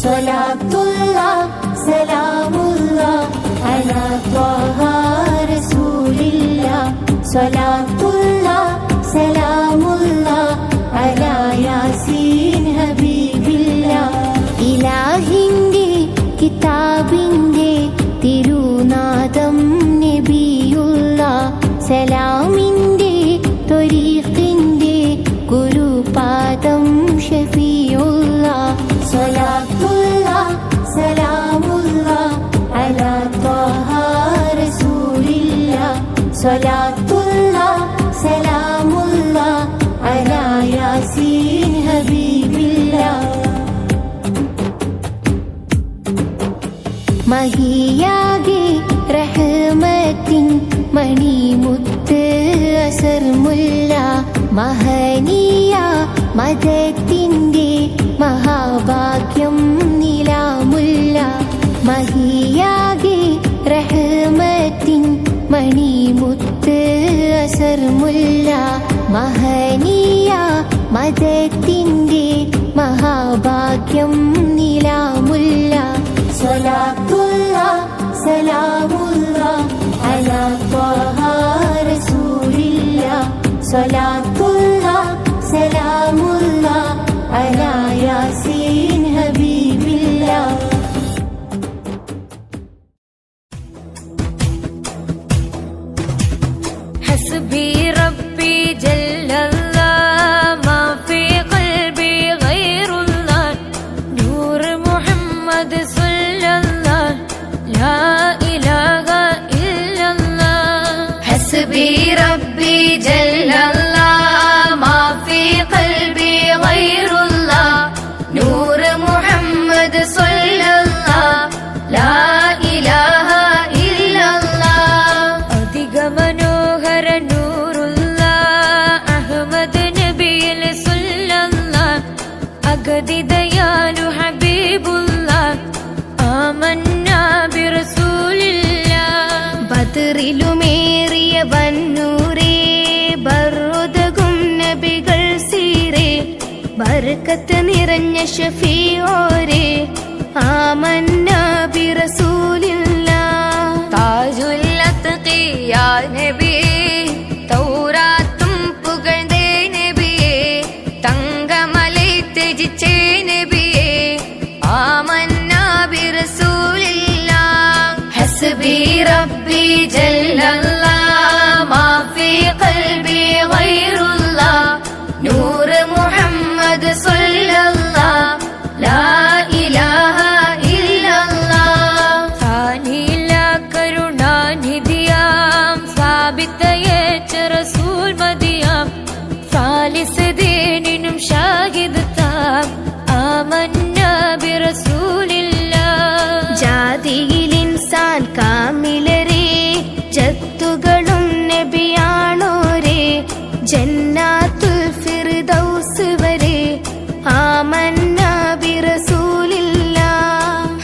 സ്വലാത്തുല്ലാഹ് സലാമുല്ലാഹ് അലാ ത്വാഹ റസൂലില്ലാഹ് സ്വലാത്തുല്ലാഹ് സലാമുല്ലാഹ് അലാ യാസീൻ ഹബീബില്ലാഹ് ഇലാഹിന്റെ കിതാബിന്റെ തിരുനാദം നബിയുല്ലാഹ് സലാമിന്റെ ത്വരീഖിന്റെ ഗുരുപാദം ഷഫീഉല്ലാഹ് സ്വലാത്തുല്ലാഹ് സലാമുല്ലാഹ് അലാ ത്വാഹ റസൂലില്ലാഹ് സ്വലാത്തുല്ലാഹ് സലാമുല്ലാഹ് അലാ യാസീൻ ഹബീബില്ലാഹ് മഹിയാകെ റഹ്മത്തിൻ മണിമുത്ത് അസർമുല്ല മഹനീയ മദത്തിന്റെ മഹാഭാഗ്യം നിലാമുല്ല മഹിയാകെ റഹ്മത്തിൻ മണിമുത്ത് അസർമുല്ല മഹനീയ മദത്തിന്റെ മഹാഭാഗ്യം നിലാമുല്ല സ്വലാത്തുല്ലാഹ് സലാമുല്ലാഹ് അലാ ത്വാഹ റസൂലില്ലാഹ് സ്വലാത്തുല്ലാഹ് സലാമുല്ലാഹ് അലാ യാസീൻ ഹബീബില്ലാഹ് ഹസ്ബി റബ്ബി ജല്ലല്ലാഹ് മാ ഫീ ഖൽബി ഗൈറുല്ലാഹ് നൂർ മുഹമ്മദ് സല്ലല്ലാഹ് ലാ ഇലാഹ ഇല്ലല്ലാഹ് ഹസ്ബി റബ്ബി ജല്ലല്ലാഹ് മാ ഫീ ഖൽബി ഗൈറുല്ലാഹ് നൂർ മുഹമ്മദ് സല്ലല്ലാഹ് ലാ ഇലാഹ ഇല്ലല്ലാഹ് അധിക മനോഹര നൂറുല്ലാഹ് അഹ്മദ് നബിയിൽ സല്ലല്ലാഹ് അഗതിദയാലു ഹബീബുല്ലാഹ് ആമന്നാ ബിറസൂലില്ലാഹ് ബദറിലുമേറിയ വന്നൂരേ ബറുദകും നബികൾ സീരേ ബർക്കത്ത് നിറഞ്ഞ ഷഫീഓരേ ആമന്നാ ബിറസൂലില്ലാഹ് താജുൽ അത്ഖിയാ നബിയേ തൗറാത്തും പുകഴ്ന്നേ നബിയേ തങ്കമലൈ ത്യജിച്ചേ നബിയേ ആമന്നാ ബിറസൂലില്ലാഹ് ഹസ്ബി റബ്ബി ജല്ലല്ലാഹ് മാ ഫീ ഖൽബി ഗൈറുല്ലാഹ് നൂർ മുഹമ്മദ് സല്ലല്ലാഹ് ലാ ഇലാഹ ഇല്ലല്ലാഹ് ഖാനില കരുണാനിധിയാം സാബിത്തയേച്ച റസൂൽ മദിയാം ഫാലിസ് ദീനിനും ഷാഹിദ് താം ആമന്നാ ബിറസൂലില്ലാഹ് ജാതിയിൽ ഇൻസാൻ കാമിലരേ ജത്തുകളും നബിയാണോരേ ജന്നാത്തുൽ ഫിർദൗസ് വരെ ആമന്നാ ബിറസൂലില്ലാഹ്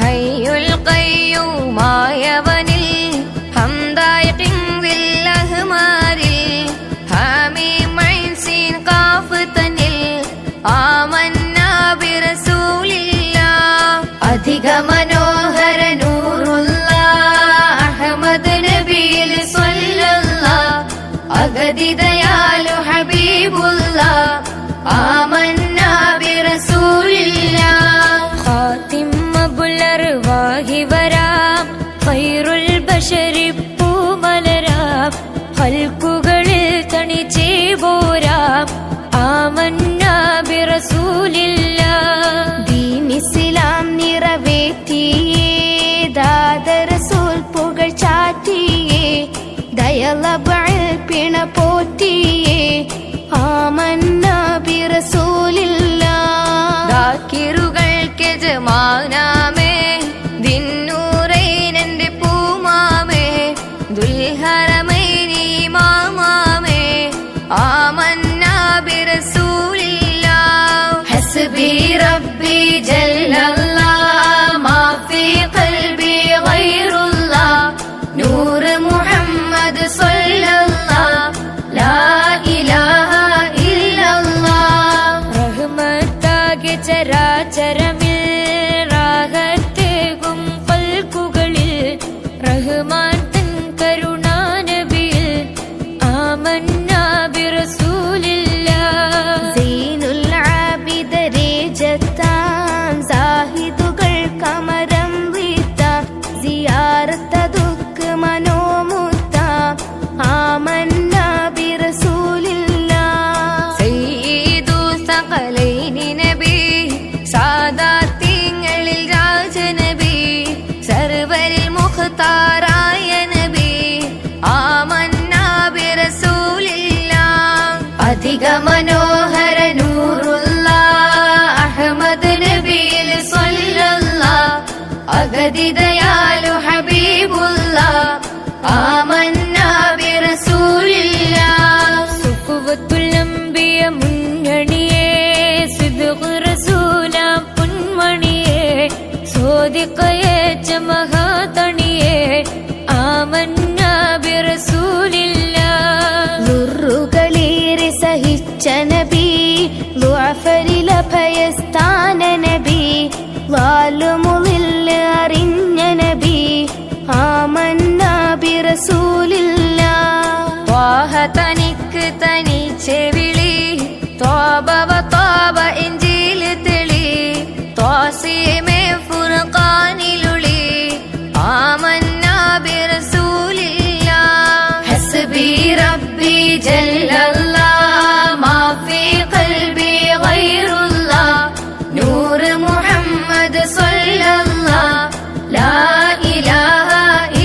ഹയ്യുൽ ഖയ്യൂമായവനിൽ ഹംദായ ടിൻദിൽ അഹ്മാരിൽ ഹാമീം ഐൻ സീൻ ഖാഫ് തനിൽ ആമന്നാ ബിറസൂലില്ലാഹ് അധിക മനോഹര നൂറുല്ലാഹ് അഹ്മദ് നബിയിൽ സല്ലല്ലാഹ് അഗതിദയാലു ഹബീബുല്ലാഹ് ആമന്നാ ബിറസൂലില്ലാഹ് ഖാതിം അബുൽ അർവാഹി വരാം ഖൈറുൽ ബശരി പൂമലരാം ഖൽഖുകളിൽ തണിച്ചേ പോരാം ആമന്നാ ബിറസൂലില്ലാഹ് ദീൻ ഇസ്ലാം നിറവേറ്റിയേ ദാദ റസൂൽ പുകഴ് ചാറ്റിയേ ദയലബഅൽ പിണ പോറ്റിയേ ആമന്നാ ബിറസൂലില്ലാഹ് ദാക്കിറുകൾക്ക് യജമാനാമേ ദിന്നൂറൈൻ എൻ്റെ പൂമാമേ ദുൽഹറമൈൻ ഇമാമാമേ ആമന്നാ ബിറസൂലില്ലാഹ് ഹസ്ബി റബ്ബി ജല്ലല്ലാഹ് മാ ഫീ ഖൽബി ഗൈറുല്ലാഹ് നൂർ മുഹമ്മദ് സല്ലല്ലാഹ് ലാ ഇലാഹ ഇല്ലല്ലാഹ് റഹ്മത്താകെ ചരാചരമിൽ തെളിച്ച മഹാതണിയെ ആമന്നാ ബിറസൂലില്ലാ. ളുറുകളേറെ സഹിച്ച നബി, ളുഅഫരിൽ അഭയസ്ഥാന നബി, ളാലുമുളിൽ അറിഞ്ഞ നബി, ആമന്നാ ബിറസൂലില്ലാ. ത്വാഹ തനിക്ക് തനിച്ചെ വിളി, ത്വാബ വത്വാബ ഇഞ്ചീൽ തെളി, ത്വാസീമെ ഫുർഖാനിലുളി, ആമന്നാ ബിറസൂലില്ലാ. ഹസ്ബി റബ്ബി ജല്ലല്ലാഹ് മാ ഫീ ഖൽബി ഗൈറുല്ലാഹ്, നൂർ മുഹമ്മദ് സ്വല്ലല്ലാഹ് ലാ ഇലാഹ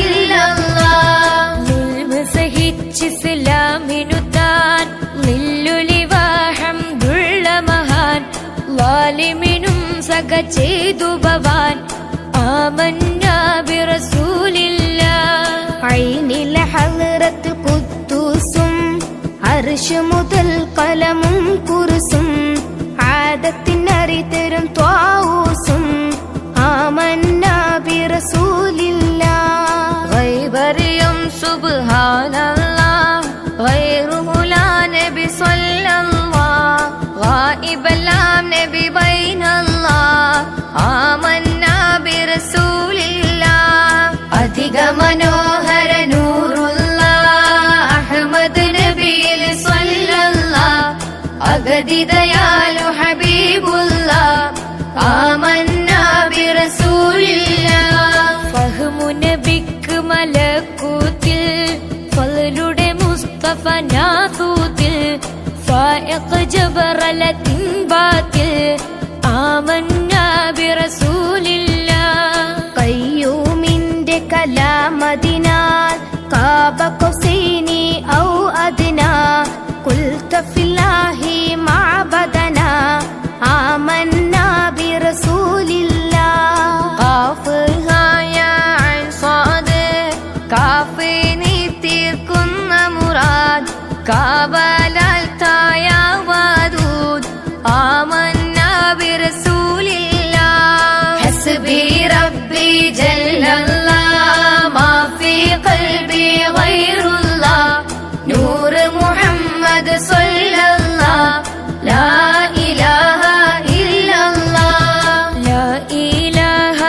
ഇല്ലല്ലാഹ്. ദുൽമ സഹിച്ച് ഇസ്ലാമിനു താൻ നില്ലുലിവാ ഹംദുള്ള മഹാൻ, ളാലിമിനും സക ചെയ്തു ഭവാൻ, ആമന്നാ ബിറസൂലില്ലാ. ഐനിൽ ഹളറത്ത് ഖുദ്ദൂസും അർശ് മുതൽ കലമും കുർസും, ആദത്തിനറിതരും ത്വാഊസും, ആമന്നാ ബിറസൂലില്ലാ. ഗൈബറിയും സുബ്ഹാനല്ലാഹ്, ഗൈറുഹു ലാ നബി സ്വല്ലല്ലാഹ്, ഗായിബെല്ലാം നബി ബൈനല്ലാഹ്, ആമന്നാ ബിറസൂലില്ലാ. അധിക മനോഹര നൂറുള്ള അഹ്മദ് നബിയിൽ സ്വല്ലല്ലാഹ്, അഗതിദയാലു ഹബീബുള്ള, ആമന്നാ ബിറസൂലില്ലാ. ഫഹ്മു നബിക്ക് മലക്കൂത്തിൽ, ഫളുടെ മുസ്തഫ നാസൂത്തിൽ, ഫായിഖ് ജബറലത്തിൻ ബാത്തിൽ, ആമന്നാ ബിറസൂലില്ലാ. ഖയ്യൂമിന്റെ കലാമതിനാൽ കാബ ഖുസൈനി ഔ അദ്നാ, ഖുൽത ഫില്ലാഹി മഅബദനാ, ആമന്നാ ബിറസൂലില്ലാ. ഖാഫ് ഹായ ഐൻ സ്വാദ്, കാഫ് നീ തീർക്കുന്ന മുറാദ്, കാബലാൽ തായ വാദൂദ്, ആമന്നാ ബിറസൂലില്ലാ. ഹസ്ബി റബ്ബി ജല്ലല്ലാഹ് മാ ഫീ ഖൽബി ഗൈറുല്ലാഹ്, നൂർ മുഹമ്മദ് സ്വല്ലല്ലാഹ് ലാ ഇലാഹ ഇല്ലല്ലാഹ്. ലാ ഇലാഹ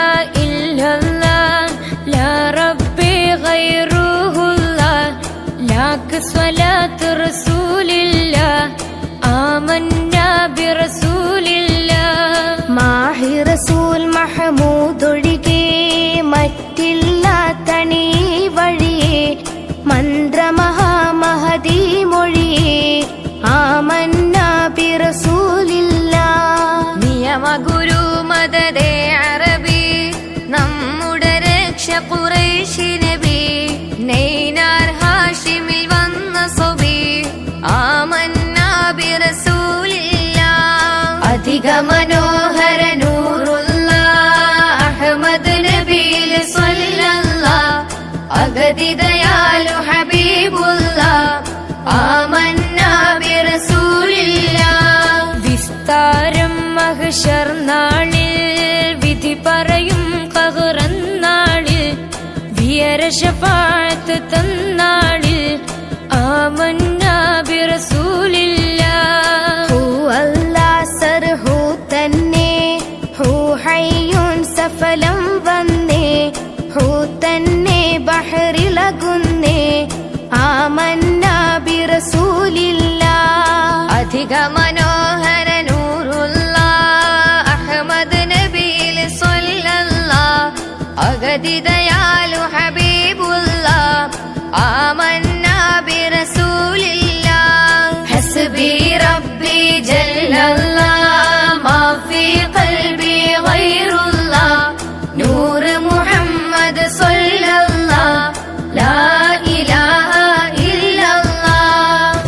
ഇല്ലല്ലാഹ് ലാ റബ്ബി ഗൈറുഹുല്ലാഹ്, ലാക്ക് സ്വലാത്ത് റസൂലില്ലാഹ്, ആമന്നാ ബിറസൂലില്ലാഹ്. മാഹി റസൂൽ മഹമൂദൊഴികെ മറ്റില്ലാത്തണീ വഴിയേ, മന്ത്രമഹാമഹദീ മൊഴിയേ, ആമന്നാ ബിറസൂലില്ലാ. നിയമ ഗുരു മദദേ അറബി, നമ്മുടെ രക്ഷ ഖുറൈശി നബി, നൈനാർ ഹാഷിമിൽ വന്ന സബി, ആമന്നാ ബിറസൂലില്ലാ. അധിക മനോഹര നൂറുള്ള അഹ്മദ് നബിയിൽ സ്വല്ലല്ലാഹ്, അഗതിദയാലു ഹബീബുള്ള, ആമന്നാ ബിറസൂലില്ലാ. വിസ്താരം മഹ്ശർ നാളിൽ, വിധി പറയും ഖഹ്റന്നാളിൽ, വിയര ശഫാഅത്ത് തന്നാളിൽ, ആമന്നാ ബിറസൂലില്ലാ. ഹൂ അല്ലാ സർഹൂ തന്നെ, ഹൂ ഹയ്യുൻ സഫലം വന്നേ, ഹൂ തന്നെ ബഹറിലകുന്നേ, ആമന്നാ ബിറസൂലില്ലാ. അധിക മനോഹര നൂറുള്ള അഹ്മദ് നബിയിൽ സ്വല്ലല്ലാഹ്, അഗതിദയാലു ഹബീബുള്ള, ആമന്നാ ബിറസൂലില്ലാ. ഹസ്ബി റബ്ബി ജല്ലല്ലാഹ് മാ ഫീ ഖൽബി ഗൈറുല്ലാഹ്, നൂർ മുഹമ്മദ് സ്വല്ലല്ലാഹ് ലാ ഇലാഹ ഇല്ലല്ലാഹ്.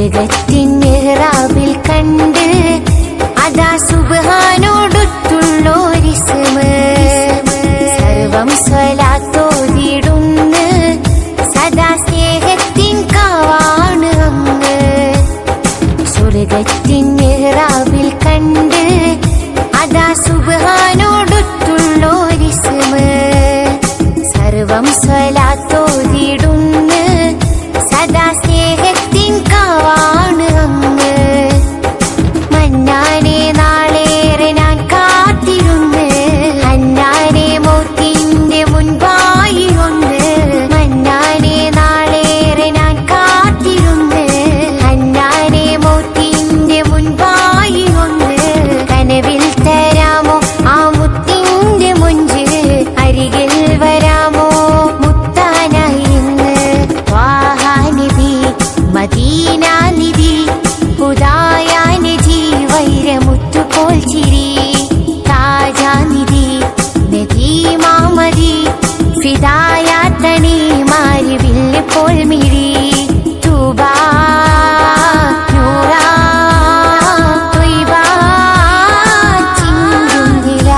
സ്വർഗത്തിൻ മിഹ്റാബിൽ കണ്ട് അതാ സുബ്ഹാനോടൊത്തുള്ളോരിസ്മ് സർവം സ്വലാത്തോതിടുന്ന് സദാ സ്നേഹത്തിൻ കാവാണ് അങ്ങ് സ്വർഗത്തിൻ മിഹ്റാബിൽ കണ്ട് അതാ സുബ്ഹാനോടൊത്തുള്ളോരിസ്മ് സർവം സ്വലാത്തോതിടുന്ന് സദാ സ്നേഹത്തിൻ കാവാണ് അങ്ങ് മന്നാനെ നാളേറെ ഞാൻ കാത്തിരുന്ന് അന്നാനെ മൗത്തിന്റെ മുൻപായി ഒന്ന് മന്നാനെ നാളേറെ ഞാൻ കാത്തിരുന്ന് അന്നാനെ മൗത്തിന്റെ മുൻപായി ഒന്ന് കനവിൽ തരാമോ ആ മുത്തിന്റെ മുഞ്ച് അരികിൽ വരാമോ മുത്താനായി ഇന്ന് വാഹാനിധി മദീനാനിധി ഹുദായാനിധി വൈരമുത്തുപോൽ ചിരി താജാനിധി നദീമാമതി ഫിദായാത്തണി മാരിവില്ല് പോൽ മിഴി തൂബാ നൂറാ ത്വയ്ബാ ചിന്തുന്നില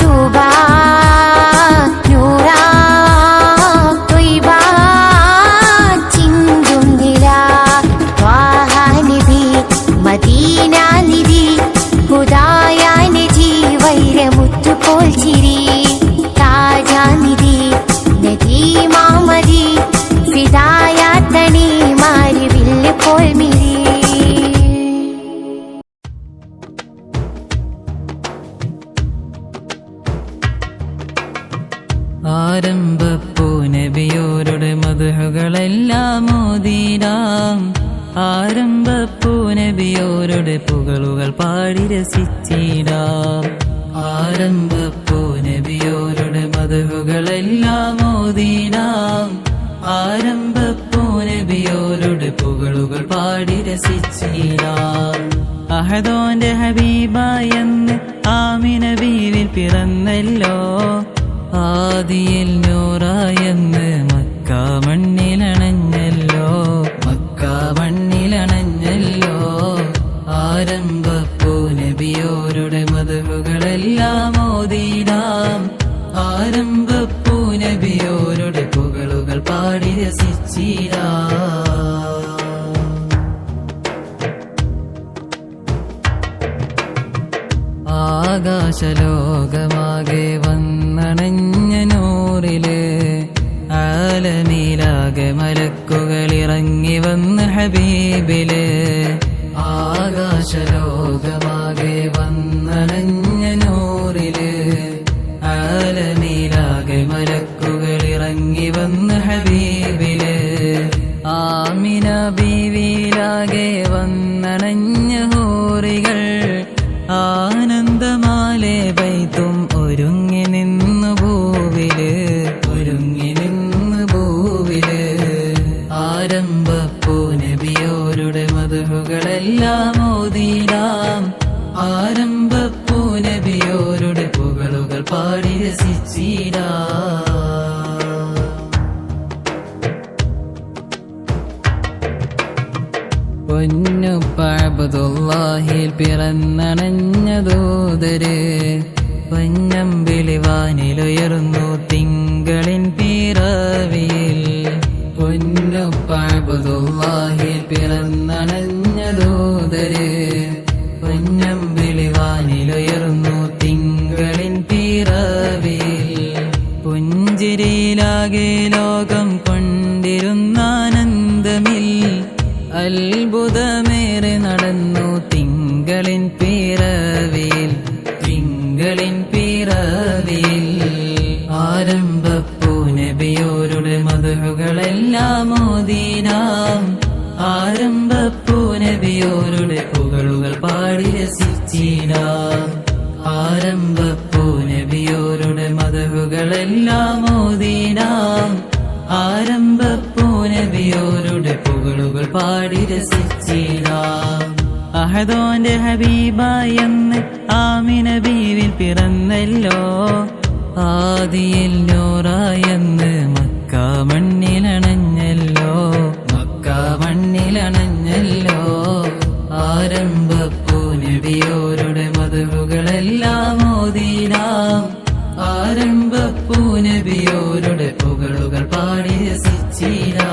തൂബാ നൂറാ ത്വയ്ബാ ചിന്തുന്നില വാഹാനിധി മദീനാനിധി ഹുദായാനിധി വൈരമുത്തുപോൽ ചിരി താജാനിധി നദീമാമതി ഫിദായാത്തണി മാരിവില്ല് പോൽ മിഴി ആരംഭപ്പൂ നബിയോരുടെ മദ്ഹുകളെല്ലാം ഓതിടാം ആരംഭപ്പൂ നബിയോരുടെ പുകളുകൾ പാടി രസിച്ചിടാം ആരംഭപ്പൂ നബിയോരുടെ മദ്ഹുകളെല്ലാം ഓതിടാം ആരംഭപ്പൂ നബിയോരുടെ പുകളുകൾ പാടി രസിച്ചിടാം അഹദോന്റെ ഹബീബായെന്ന് ആമിന ബീവിൽ പിറന്നല്ലോ ആദിയിൽ നൂറായെന്ന് മക്ക മണ്ണിലണഞ്ഞല്ലോ മക്ക മണ്ണിലണഞ്ഞല്ലോ ആരംഭപ്പൂ നബിയോരുടെ മദ്ഹുകളെല്ലാം ഓതിടാം ആരംഭപ്പൂ നബിയോരുടെ പുകളുകൾ പാടി രസിച്ചിടാം ആകാശലോകമാകെ വന്നണഞ്ഞ നൂറില് ആലമീലാകെ മലക്കുകളിറങ്ങി വന്ന് ഹബീബില് ആകാശലോകമാകെ വന്നണഞ്ഞ നൂറില് ആലമീലാകെ മലക്കുകളിറങ്ങി വന്ന് ഹബീബില് ആമിന ബീവിയിലാകെ വന്നണഞ്ഞ ഹൂറികൾ ആനന്ദമാലെ ബൈത്തും ഒരുങ്ങി നിന്നു ഭൂവില് ഒരുങ്ങി നിന്നു ഭൂവില് ആരംഭപ്പൂ നബിയോരുടെ മദ്ഹുകളെല്ലാം ഓതിടാം ആരംഭപ്പൂ നബിയോരുടെ പുകളുകൾ പാടി രസിച്ചിടാം പൊന്നുപ്പ അബ്ദുല്ലാഹിൽ പിറന്നണഞ്ഞ ദൂതര് പൊന്നമ്പിളി വാനിലുയർന്നു തിങ്കളിൻ പിറവിയിൽ പൊന്നുപ്പ അബ്ദുല്ലാഹിൽ പിറന്നണഞ്ഞ ദൂതര് പൊന്നമ്പിളി വാനിലുയർന്നു തിങ്കളിൻ പിറവിയിൽ പുഞ്ചിരിയിലാകെ ലോകം കൊണ്ടിരുന്നാനന്ദമിൽ അത്ഭുതമേറെ നടന്നു തിങ്കളിൻ പിറവിയിൽ തിങ്കളിൻ പിറവിയിൽ ആരംഭപ്പൂ നബിയോരുടെ മദ്ഹുകളെല്ലാം ഓതിടാം ആരംഭപ്പൂ നബിയോരുടെ പുകളുകൾ പാടി രസിച്ചിടാം ആരംഭപ്പൂ നബിയോരുടെ മദ്ഹുകളെല്ലാം ഓതിടാം ആരംഭപ്പൂ നബിയോരുടെ പുകളുകൾ പാടി രസിച്ചിടാം അഹദോന്റെ ഹബീബായെന്ന് ആമിന ബീവിൽ പിറന്നല്ലോ ആദിയിൽ നൂറായെന്ന് മക്ക മണ്ണിലണഞ്ഞല്ലോ മക്ക മണ്ണിലണഞ്ഞല്ലോ സിച്ചീനാ.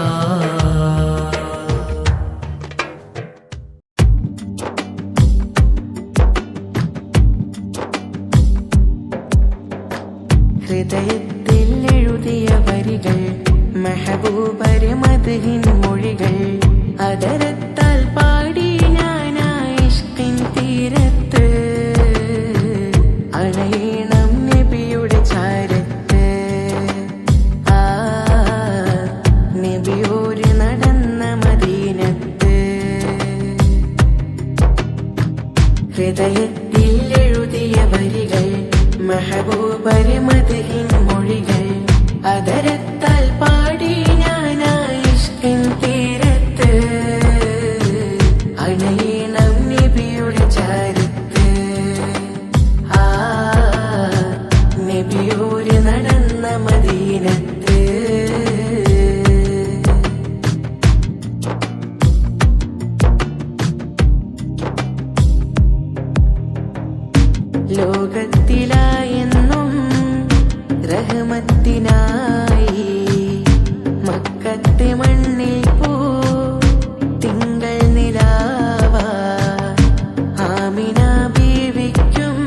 ഹൃദയത്തിൽ എഴുതിയ വരികൾ മെഹബൂബരെ മദ്ഹിൻ മൊഴികൾ അതരത്താൽ പാടി ഞാനായിഷ്കിൻ തീരത്ത് അണയണം നബിയുടെ ചാരത്ത്. ആ നബിയോര് നടന്ന മദീനത്ത്. ഹൃദയത്തിൽ എഴുതിയ വരികൾ മെഹബൂബരെ മദ്ഹിൻ മൊഴികൾ അതരത്താൽ പാടി ഞാനായിഷ്കിൻ തീരത്ത് അണയണം നബിയുടെ ചാരത്ത്. ആ നബിയോര് നടന്ന മദീനത്ത്. ലോകത്തിലായെന്നും റഹ്മത്തിനായി മക്കത്തെ മണ്ണിൽ പോ തിങ്കൾ നിലാവ ആമിന ബീവിക്കും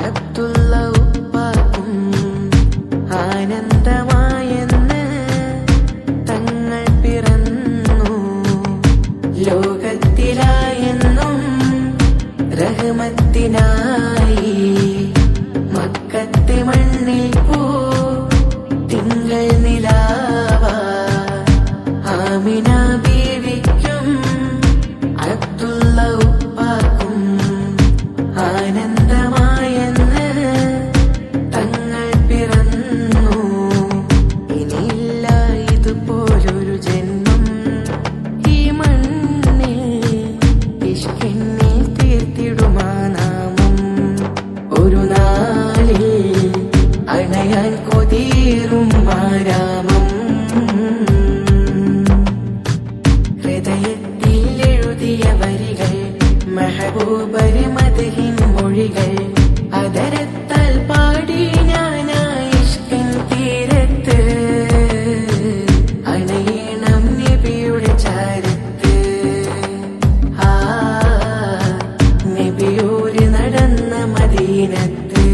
അബ്ദുള്ള ഉപ്പാക്കും ആനന്ദമായെന്ന് തങ്ങൾ പിറന്നു. ലോകത്തിലായെന്നും റഹ്മത്തിനായി മക്കത്തെ മണ്ണിൽ പോ തിങ്കൾ നിലാവ ആമിന ബീവിക്കും അബ്ദുള്ള ഉപ്പാക്കും ആനന്ദമായെന്ന് തങ്ങൾ പിറന്നു. ഇനിയില്ല ഇതുപോലൊരു ജന്മം ഈ മണ്ണിൽ ഇഷ്കിന്നിൽ തീർത്തിടുമാ നാമം. ഒരു നാളിൽ അണയാൻ കൊതിയേറും ആരാമം. ഹൃദയത്തിൽ എഴുതിയ വരികൾ മെഹബൂബരെ മദ്ഹിൻ മൊഴികൾ അതരത്താൽ പാടി ഞാനായിഷ്കിൻ തീരത്ത് അണയണം നബിയുടെ ചാരത്ത്. ആ നബിയോര് നടന്ന മദീനത്ത്.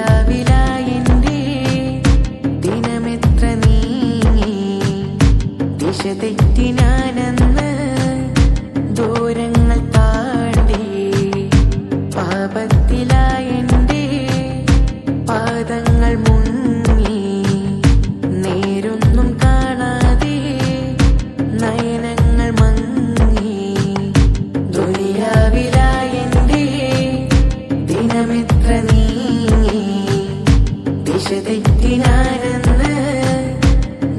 ദുനിയാവിലായെന്റെ ദിനമെത്ര നീങ്ങി ദിശ തെറ്റി ഞാനെന്ന് ദൂരങ്ങൾ താണ്ടി. പാപത്തിലായെന്റെ പാദങ്ങൾ മുങ്ങി നേരൊന്നും കാണാതെ നയനങ്ങൾ മങ്ങി. ദുനിയാവിലായെന്റെ ദിനമെത്ര നീങ്ങി ദിശ തെറ്റി ഞാനെന്ന്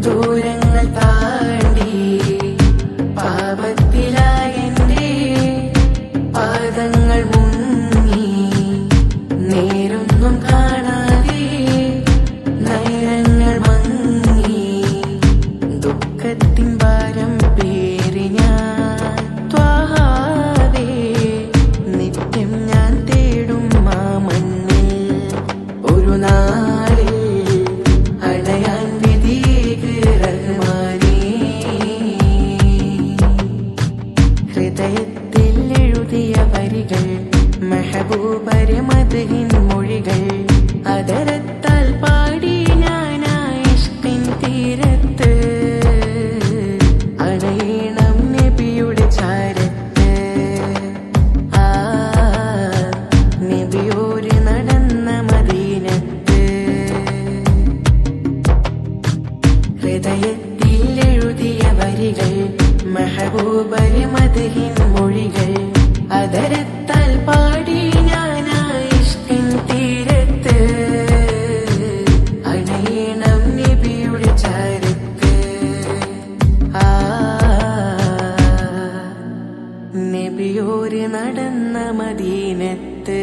ദൂരങ്ങൾ താണ്ടി. പാപത്തിലായെന്റെ പാദങ്ങൾ മുങ്ങി നേരൊന്നും കാണാതെ നയനങ്ങൾ മങ്ങി. ദുഃഖത്തിൻ ഭാരം പേറി ഞാൻ ത്വാഹാവേ നിത്യം ഞാൻ തേടും ആ മണ്ണിൽ. ഒരു നാളിൽ അണയാൻ വിധിയേക് റഹ്മാനേ. ഹൃദയത്തിൽ എഴുതിയ വരികൾ മെഹബൂബരെ മദ്ഹിൻ മൊഴികൾ അതരത്താൽ പാടി ഞാനായിഷ്കിൻ തീരത്ത് അണയണം നബിയുടെ ചാരത്ത്. ആ നബിയോര് നടന്ന മദീനത്ത്. ഹൃദയത്തിൽ എഴുതിയ വരികൾ മെഹബൂബരെ മദ്ഹിൻ മൊഴികൾ അതരത്താൽ പാടി ഞാനായിഷ്കിൻ തീരത്ത് അണയണം നബിയുടെ ചാരത്ത്. ആ നബിയോര് നടന്ന മദീനത്ത്.